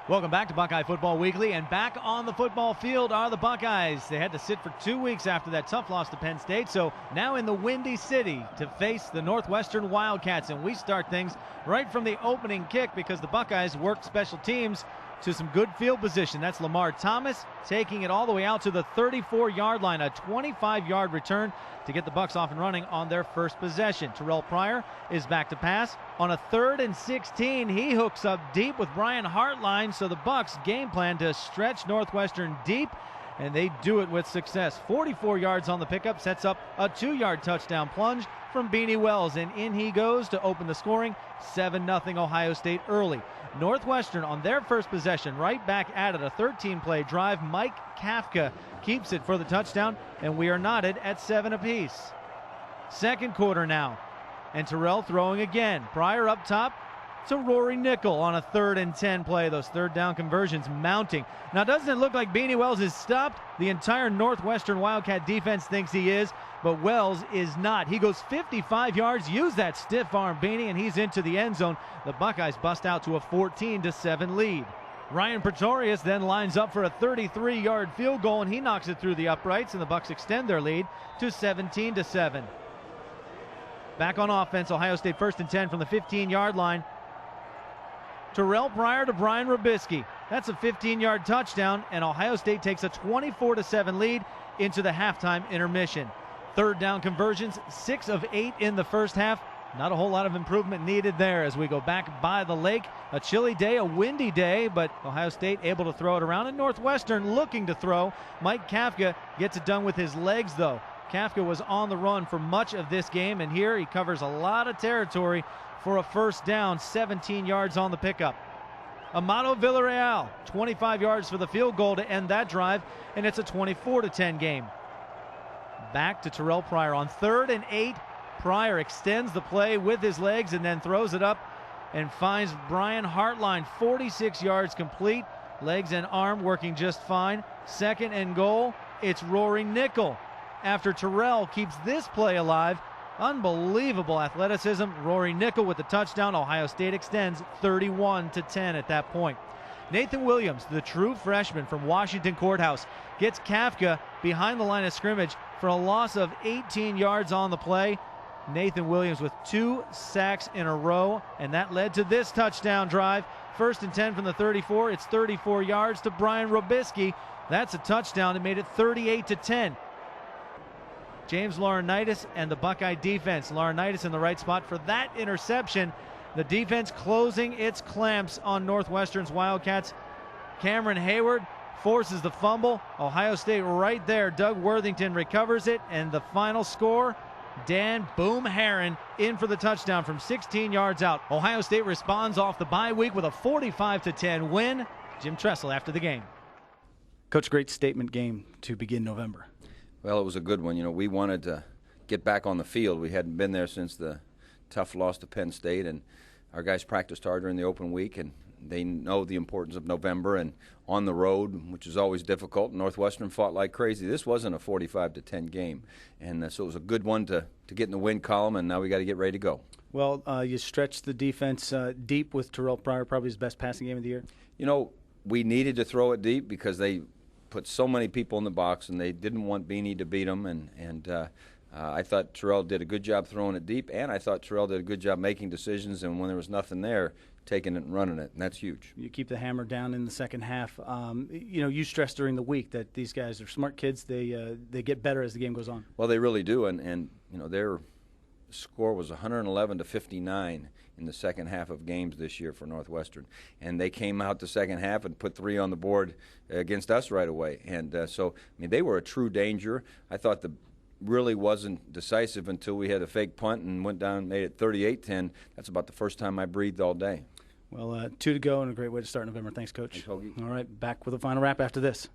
Welcome back to Buckeye Football Weekly, and back on the football field are the Buckeyes. They had to sit for 2 weeks after that tough loss to Penn State, so now in the Windy City to face the Northwestern Wildcats, and we start things right from the opening kick because the Buckeyes worked special teams to some good field position. That's Lamar Thomas taking it all the way out to the 34-yard line, a 25-yard return to get the Bucs off and running on their first possession. Terrell Pryor is back to pass. On a 3rd and 16, he hooks up deep with Brian Hartline, so the Bucs game plan to stretch Northwestern deep, and they do it with success. 44 yards on the pickup, sets up a 2-yard touchdown plunge from Beanie Wells, and in he goes to open the scoring. 7-0 Ohio State early. Northwestern on their first possession, right back at it, a 13-play drive. Mike Kafka keeps it for the touchdown, and we are knotted at 7 apiece. Second quarter now, and Terrell throwing again. Pryor up top to Rory Nickel on a 3rd and 10 play. Those third down conversions mounting. Now, doesn't it look like Beanie Wells is stopped? The entire Northwestern Wildcat defense thinks he is, but Wells is not. He goes 55 yards, use that stiff arm, Beanie, and he's into the end zone. The Buckeyes bust out to a 14-7 lead. Ryan Pretorius then lines up for a 33-yard field goal, and he knocks it through the uprights, and the Bucs extend their lead to 17-7. Back on offense, Ohio State 1st and 10 from the 15-yard line. Terrell Pryor to Brian Robisky. That's a 15-yard touchdown, and Ohio State takes a 24-7 lead into the halftime intermission. Third down conversions, 6 of 8 in the first half. Not a whole lot of improvement needed there as we go back by the lake. A chilly day, a windy day, but Ohio State able to throw it around, and Northwestern looking to throw. Mike Kafka gets it done with his legs, though. Kafka was on the run for much of this game, and here he covers a lot of territory for a first down, 17 yards on the pickup. Amado Villarreal, 25 yards for the field goal to end that drive, and it's a 24-10 game. Back to Terrell Pryor on 3rd and 8. Pryor extends the play with his legs and then throws it up and finds Brian Hartline, 46 yards complete. Legs and arm working just fine. 2nd and goal, it's Rory Nickel. After Terrell keeps this play alive, unbelievable athleticism. Rory Nickel with the touchdown. Ohio State extends 31-10 at that point. Nathan Williams, the true freshman from Washington Courthouse, gets Kafka behind the line of scrimmage for a loss of 18 yards on the play. Nathan Williams with 2 sacks in a row, and that led to this touchdown drive. 1st and 10 from the 34. It's 34 yards to Brian Robisky. That's a touchdown. It made it 38-10. James Laurinaitis and the Buckeye defense. Laurinaitis in the right spot for that interception. The defense closing its clamps on Northwestern's Wildcats. Cameron Hayward forces the fumble. Ohio State right there. Doug Worthington recovers it, and the final score, Dan Boom Herron in for the touchdown from 16 yards out. Ohio State responds off the bye week with a 45-10 win. Jim Tressel after the game. Coach, great statement game to begin November. Well, it was a good one. You know, we wanted to get back on the field. We hadn't been there since the tough loss to Penn State, and our guys practiced hard during the open week, and they know the importance of November and on the road, which is always difficult. Northwestern fought like crazy. This wasn't a 45-10 game, and so it was a good one to get in the win column, and now we got to get ready to go. Well, you stretched the defense deep with Terrell Pryor, probably his best passing game of the year. You know, we needed to throw it deep because they put so many people in the box, and they didn't want Beanie to beat them, and I thought Terrell did a good job throwing it deep, and I thought Terrell did a good job making decisions, and when there was nothing there, taking it and running it, and that's huge. You keep the hammer down in the second half. You know, you stressed during the week that these guys are smart kids. They get better as the game goes on. Well, they really do, and you know, their score was 111-59 in the second half of games this year for Northwestern, and they came out the second half and put 3 on the board against us right away, and so I mean, they were a true danger. I thought the really wasn't decisive until we had a fake punt and went down and made it 38-10. That's about the first time I breathed all day. Well, 2 to go and a great way to start November. Thanks, Coach. Thanks, Hoagie. All right, back with a final wrap after this.